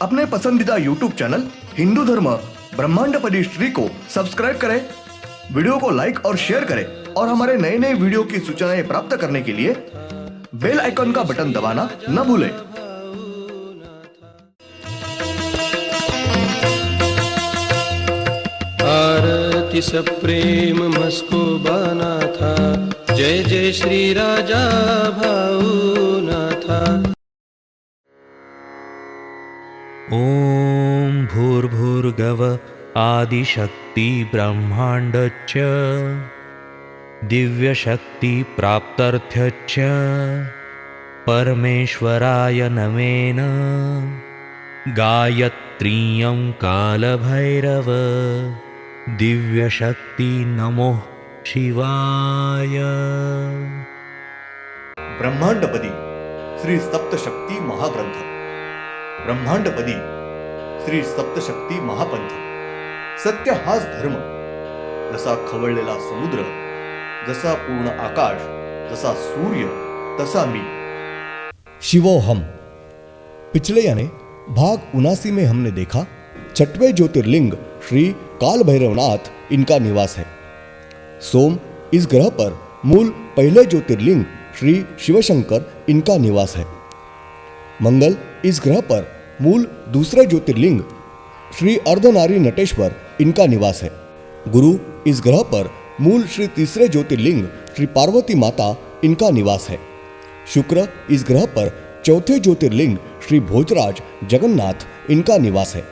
अपने पसंदीदा YouTube channel Hindu धर्म ब्रह्मांडपदी श्री को सब्सक्राइब करें, वीडियो को लाइक और शेयर करें और हमारे नए नए वीडियो की सूचनाएं प्राप्त करने के लिए बेल आइकन का बटन दबाना न भूलें। आरती सप्रेम मस्कोबानाथा, जय जय श्री राजा भाऊनाथा। ॐ भूर्भुर्गव आदिशक्ति ब्रह्माण्डच्च दिव्यशक्ति प्राप्त्यर्थच्च परमेश्वराय नमेन गायत्रीयं कालभैरव दिव्यशक्ति नमो शिवाय। ब्रह्मांडपदी श्री सप्तशक्ती महाग्रंथ, ब्रह्मांडपदी श्री सप्तशक्ती महापंथ। सत्य हाच धर्म, जसा खवळलेला समुद्र, जसा पूर्ण आकाश, जसा सूर्य, तसा मी। शिवोहम। पिछले यानी भाग 79 में हमने देखा 6वें ज्योतिर्लिंग श्री काल भैरवनाथ इनका निवास है। सोम इस ग्रह पर मूल पहले ज्योतिर्लिंग श्री शिवशंकर इनका निवास है। मंगल इस ग्रह पर मूल दूसरे ज्योतिर्लिंग श्री अर्धनारी नटेश्वर इनका निवास है। गुरु इस ग्रह पर मूल श्री तीसरे ज्योतिर्लिंग श्री पार्वती माता इनका निवास है। शुक्र इस ग्रह पर चौथे ज्योतिर्लिंग श्री भोजराज जगन्नाथ इनका निवास है।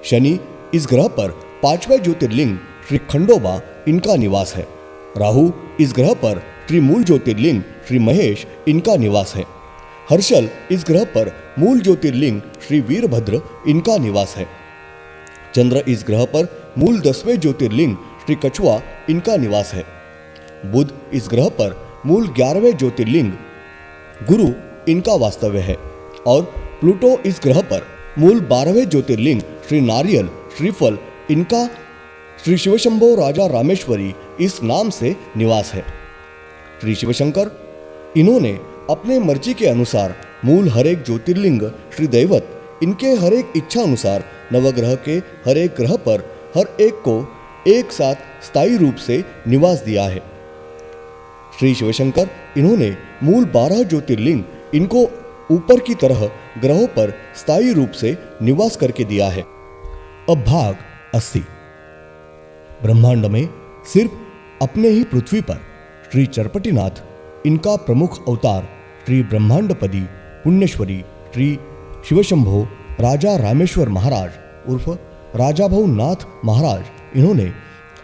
शनि इस ग्रह पर 5वें ज्योतिर्लिंग श्री खंडोबा इनका निवास है। राहु इस ग्रह पर त्रिमूल ज्योतिर्लिंग श्री महेश इनका निवास है। हर्षल इस ग्रह पर मूल ज्योतिर्लिंग श्री वीरभद्र इनका निवास है। चंद्र इस ग्रह पर मूल 10वें ज्योतिर्लिंग श्री कछुआ इनका निवास है। बुध इस ग्रह पर मूल 11वें ज्योतिर्लिंग गुरु इनका वास्तव्य है। और प्लूटो इस ग्रह पर मूल 12वें ज्योतिर्लिंग श्री नारियल श्रीफल इनका श्री शिवशंभो राजा रामेश्वरी इस नाम से निवास है। श्री शिवशंकर इन्होंने अपने मर्जी के अनुसार मूल हर एक ज्योतिर्लिंग श्री दैवत इनके हर एक इच्छा अनुसार नवग्रह के हर एक ग्रह पर हर एक को एक साथ स्थायी रूप से निवास दिया है। श्री शिवशंकर इन्होंने मूल 12 ज्योतिर्लिंग इनको ऊपर की तरह ग्रहों पर स्थायी रूप से निवास करके दिया है। अब भाग 80। ब्रह्मांड में सिर्फ अपने ही पृथ्वी पर श्री चरपटिनाथ इनका प्रमुख अवतार श्री ब्रह्मांडपदी पुण्येश्वरी श्री शिवशंभो राजा रामेश्वर महाराज उर्फ राजा भवनाथ महाराज इन्होंने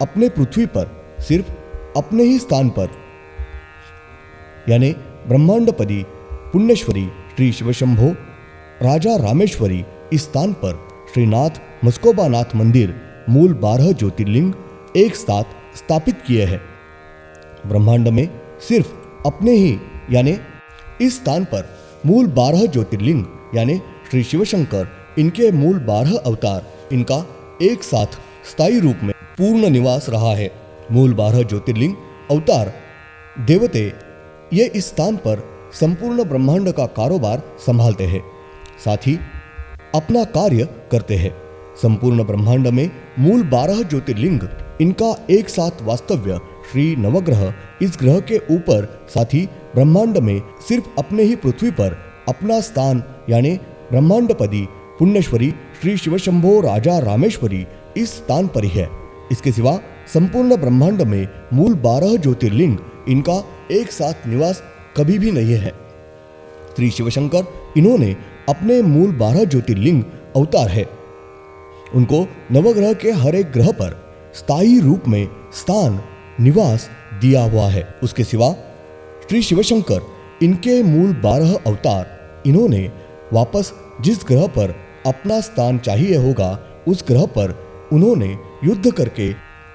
अपने पृथ्वी पर सिर्फ अपने ही स्थान पर यानी ब्रह्मांडपदी पुण्येश्वरी श्री शिवशंभो राजा रामेश्वरी इस स्थान पर श्रीनाथ मस्कोबानाथ मंदिर मूल 12 ज्योतिर्लिंग एक साथ स्थापित किए हैं। ब्रह्मांड में सिर्फ अपने ही यानी इस स्थान पर मूल 12 ज्योतिर्लिंग यानी श्री शिवशंकर इनके मूल 12 अवतार इनका एक साथ स्थायी रूप में पूर्ण निवास रहा है। मूल 12 ज्योतिर्लिंग अवतार देवते ये इस स्थान पर संपूर्ण ब्रह्मांड का कारोबार संभालते हैं, साथ ही अपना कार्य करते हैं। संपूर्ण ब्रह्मांड में मूल 12 ज्योतिर्लिंग इनका एक साथ वास्तव्य श्री नवग्रह इस ग्रह के ऊपर, साथ ही ब्रह्मांड में सिर्फ अपने ही पृथ्वी पर अपना स्थान यानी ब्रह्मांडपदी पुण्येश्वरी श्री शिवशंभो राजा रामेश्वरी इस स्थान पर ही है। इसके सिवा संपूर्ण ब्रह्मांड में मूल 12 ज्योतिर्लिंग इनका एक साथ निवास कभी भी नहीं है। श्री शिवशंकर इन्होंने अपने मूल 12 ज्योतिर्लिंग अवतार है, उनको नवग्रह के हर एक ग्रह पर स्थायी रूप में स्थान निवास दिया हुआ है। उसके सिवा श्री शिवशंकर इनके मूल 12 अवतार इन्होंने वापस जिस ग्रह पर अपना स्थान चाहिए होगा उस ग्रह पर उन्होंने युद्ध करके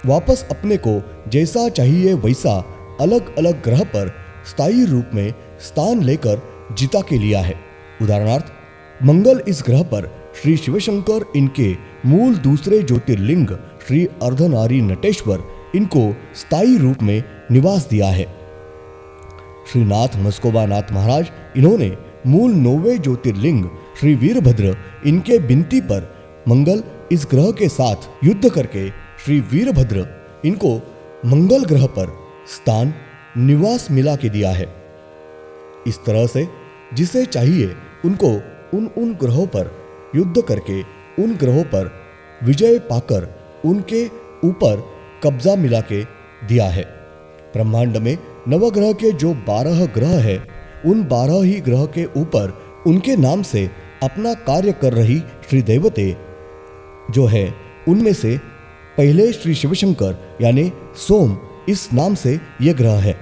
वापस अपने को जैसा चाहिए वैसा अलग अलग ग्रह पर स्थायी रूप में स्थान लेकर जीता के लिया है। उदाहरणार्थ मंगल इस ग्रह पर श्री शिवशंकर इनके मूल दूसरे ज्योतिर्लिंग श्री अर्धनारी नटेश्वर इनको स्थायी रूप में निवास दिया है। श्रीनाथ मस्कोबानाथ महाराज इन्होंने मूल 9वें ज्योतिर्लिंग श्री वीरभद्र इनके विनती पर मंगल इस ग्रह के साथ युद्ध करके श्री वीरभद्र इनको मंगल ग्रह पर स्थान निवास मिला के दिया है। इस तरह से जिसे चाहिए उनको उन ग्रहों पर युद्ध करके उन ग्रहों पर विजय पाकर उनके ऊपर कब्जा मिला के दिया है। ब्रह्मांड में नवग्रह के जो 12 ग्रह है, उन 12 ही ग्रह के ऊपर उनके नाम से अपना कार्य कर रही श्री देवते जो है, उनमें से पहले श्री शिवशंकर यानी सोम इस नाम से ये ग्रह है।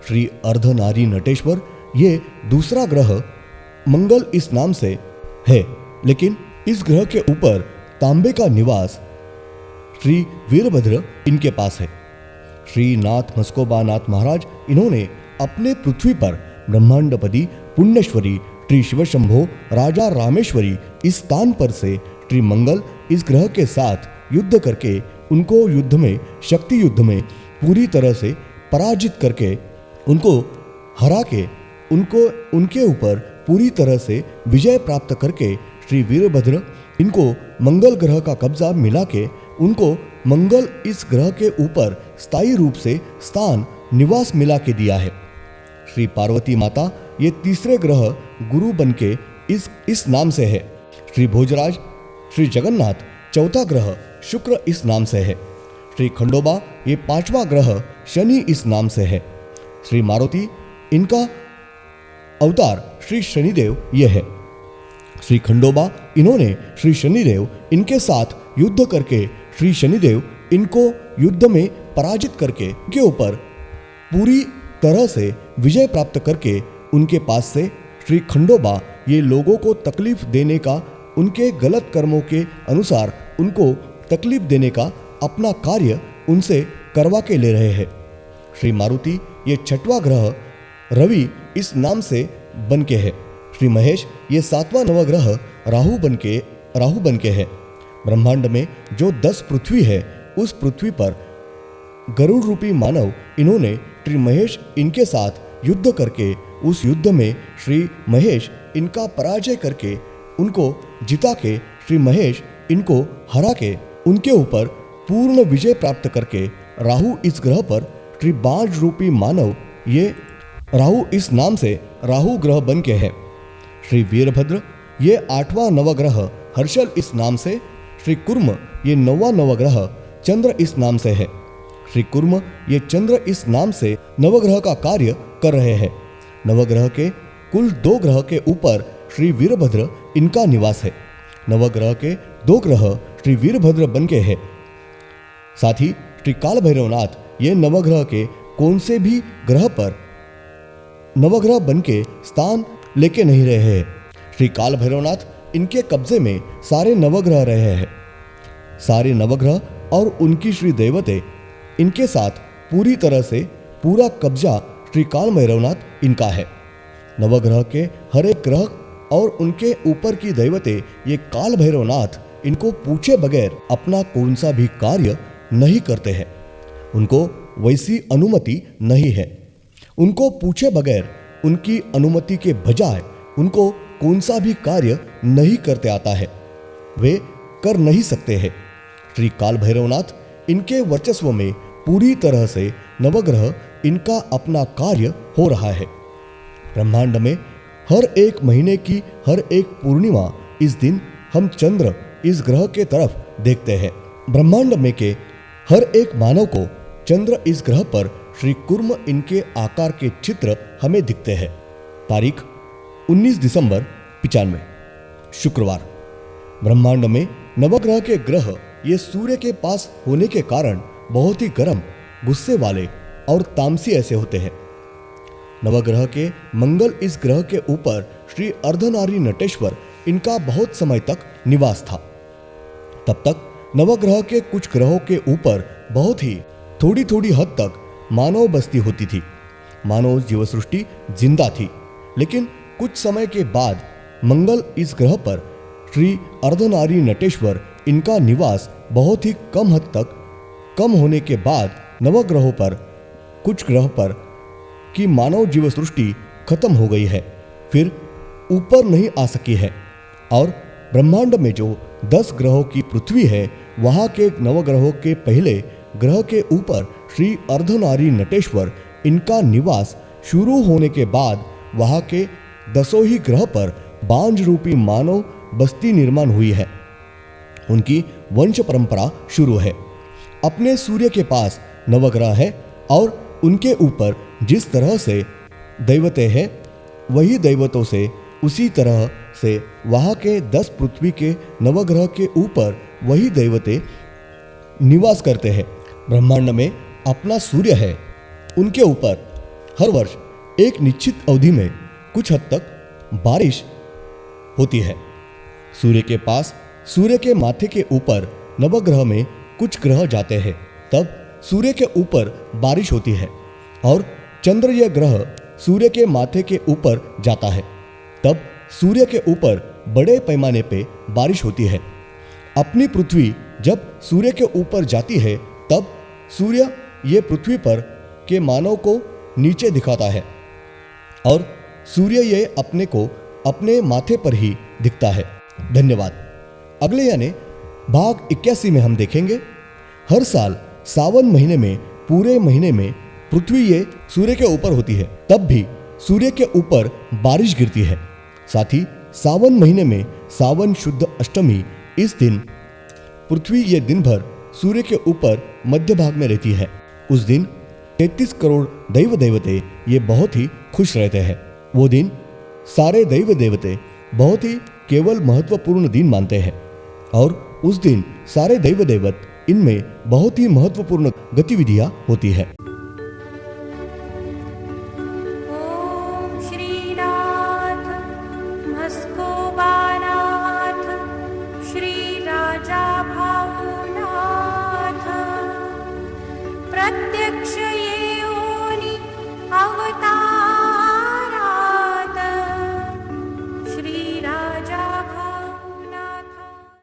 श्री अर्धनारी नटेश्वर ये दूसरा ग्रह मंगल इस नाम से है, लेकिन इस ग्रह के ऊपर तांबे का निवास श्री वीरभद्र इनके पास है। श्री नाथ मस्कोबा नाथ महाराज इन्होंने अपने पृथ्वी पर ब्रह्मांडपति पुण्यश्वरी श्री शिवशंभो राजा रामेश्वरी इस स्थान पर से श्री मंगल इस ग्रह के साथ युद्ध करके उनको युद्ध में शक्ति युद्ध में पूरी तरह से पराजित करके उनको हरा के उनके ऊपर पूरी तरह से विजय प्राप्त करके श्री वीरभद्र इनको मंगल ग्रह का कब्जा मिला के उनको मंगल इस ग्रह के ऊपर स्थायी रूप से स्थान निवास मिला के दिया है। श्री पार्वती माता ये तीसरे ग्रह गुरु बनके इस नाम से है। श्री भोजराज श्री जगन्नाथ चौथा ग्रह शुक्र इस नाम से है। श्री खंडोबा ये पांचवा ग्रह शनि इस नाम से है। श्री मारुति इनका अवतार श्री शनिदेव ये है। श्री खंडोबा इन्होंने श्री शनिदेव इनके साथ युद्ध करके श्री शनिदेव इनको युद्ध में पराजित करके के ऊपर पूरी तरह से विजय प्राप्त करके उनके पास से श्री खंडोबा ये लोगों को तकलीफ देने का, उनके गलत कर्मों के अनुसार उनको तकलीफ देने का अपना कार्य उनसे करवा के ले रहे हैं। श्री मारुति ये छठवां ग्रह रवि इस नाम से बन के है। श्री महेश ये सातवां नवग्रह राहु बन के है। ब्रह्मांड में जो 10 पृथ्वी है, उस पृथ्वी पर गरुड़ रूपी मानव इन्होंने श्री महेश इनके साथ युद्ध करके उस युद्ध में श्री महेश इनका पराजय करके उनको जिता के श्री महेश इनको हरा के उनके ऊपर पूर्ण विजय प्राप्त करके राहु इस ग्रह पर श्री बाज रूपी मानव ये राहु इस नाम से राहु ग्रह बन के है। श्री वीरभद्र ये 8वां नवग्रह हर्षल इस नाम से। श्री कुर्म ये 9वां नवग्रह चंद्र इस नाम से है। श्री कुर्म ये चंद्र इस नाम से नवग्रह का कार्य कर रहे हैं। नवग्रह के कुल 2 ग्रह के ऊपर श्री वीरभद्र इनका निवास है। नवग्रह के 2 ग्रह श्री वीरभद्र बन के है। साथ ही श्री काल भैरवनाथ ये नवग्रह के कौन से भी ग्रह पर नवग्रह बन के स्थान लेके नहीं रहे हैं। श्री काल भैरवनाथ इनके कब्जे में सारे नवग्रह रहे हैं। सारे नवग्रह और उनकी श्री देवते इनके साथ पूरी तरह से पूरा कब्जा श्री काल भैरवनाथ इनका है। नवग्रह के हर एक ग्रह और उनके ऊपर की देवते ये काल भैरवनाथ इनको पूछे बगैर अपना कौन सा भी कार्य नहीं करते हैं। उनको वैसी अनुमति नहीं है। उनको पूछे बगैर उनकी अनुमति के बजाय उनको कौन सा भी कार्य नहीं करते आता है, वे कर नहीं सकते हैं। श्री काल भैरवनाथ इनके वर्चस्व में पूरी तरह से नवग्रह इनका अपना कार्य हो रहा है। ब्रह्मांड में हर एक महीने की हर एक पूर्णिमा इस दिन हम चंद्र इस ग्रह के तरफ देखते हैं। ब्रह्मांड में के हर एक मानव को चंद्र इस ग्रह पर श्री कुर्म इनके आकार के चित्र हमें दिखते हैं। तारीख 19 दिसंबर 95 शुक्रवार। ब्रह्मांड में नवग्रह के ग्रह ये सूर्य के पास होने के कारण बहुत ही गर्म, गुस्से वाले और तामसी ऐसे होते हैं। नवग्रह के मंगल इस ग्रह के ऊपर श्री अर्धनारी नटेश्वर इनका बहुत समय तक निवास था। तब तक नवग्रह के कुछ ग्रहों के ऊपर बहुत ही थोड़ी थोड़ी हद तक मानव बस्ती होती थी। मानव जीव सृष्टि जिंदा थी। लेकिन कुछ समय के बाद मंगल इस ग्रह पर श्री अर्धनारी नटेश्वर इनका निवास बहुत ही कम हद तक कम होने के बाद नवग्रहों पर कुछ ग्रह पर की मानव जीव सृष्टि खत्म हो गई है, फिर ऊपर नहीं आ सकी है। और ब्रह्मांड में जो 10 ग्रहों की पृथ्वी है, वहाँ के नवग्रहों के पहले ग्रह के ऊपर श्री अर्धनारी नटेश्वर इनका निवास शुरू होने के बाद वहाँ के 10 ही ग्रह पर बांझ रूपी मानव बस्ती निर्माण हुई है। उनकी वंश परंपरा शुरू है। अपने सूर्य के पास नवग्रह है और उनके ऊपर जिस तरह से दैवते हैं, वही दैवतों से उसी तरह से वहाँ के 10 पृथ्वी के नवग्रह के ऊपर वही दैवते निवास करते हैं। ब्रह्मांड में अपना सूर्य है, उनके ऊपर हर वर्ष एक निश्चित अवधि में कुछ हद तक बारिश होती है। सूर्य के पास, सूर्य के माथे के ऊपर नवग्रह में कुछ ग्रह जाते हैं, तब सूर्य के ऊपर बारिश होती है। और चंद्र यह ग्रह सूर्य के माथे के ऊपर जाता है, तब सूर्य के ऊपर बड़े पैमाने पे बारिश होती है। अपनी पृथ्वी जब सूर्य के ऊपर जाती है, तब सूर्य ये पृथ्वी पर के मानव को नीचे दिखाता है और सूर्य ये अपने को अपने माथे पर ही दिखता है। धन्यवाद। अगले यानी भाग 81 में हम देखेंगे, हर साल सावन महीने में पूरे महीने में पृथ्वी ये सूर्य के ऊपर होती है, तब भी सूर्य के ऊपर बारिश गिरती है। साथ ही सावन महीने में सावन शुद्ध अष्टमी, इस दिन पृथ्वी ये दिन भर सूर्य के ऊपर मध्य भाग में रहती है। उस दिन 33 करोड़ दैव देवते ये बहुत ही खुश रहते हैं। वो दिन सारे दैव देवते बहुत ही केवल महत्वपूर्ण दिन मानते हैं और उस दिन सारे दैव देवत इनमें बहुत ही महत्वपूर्ण गतिविधियां होती है।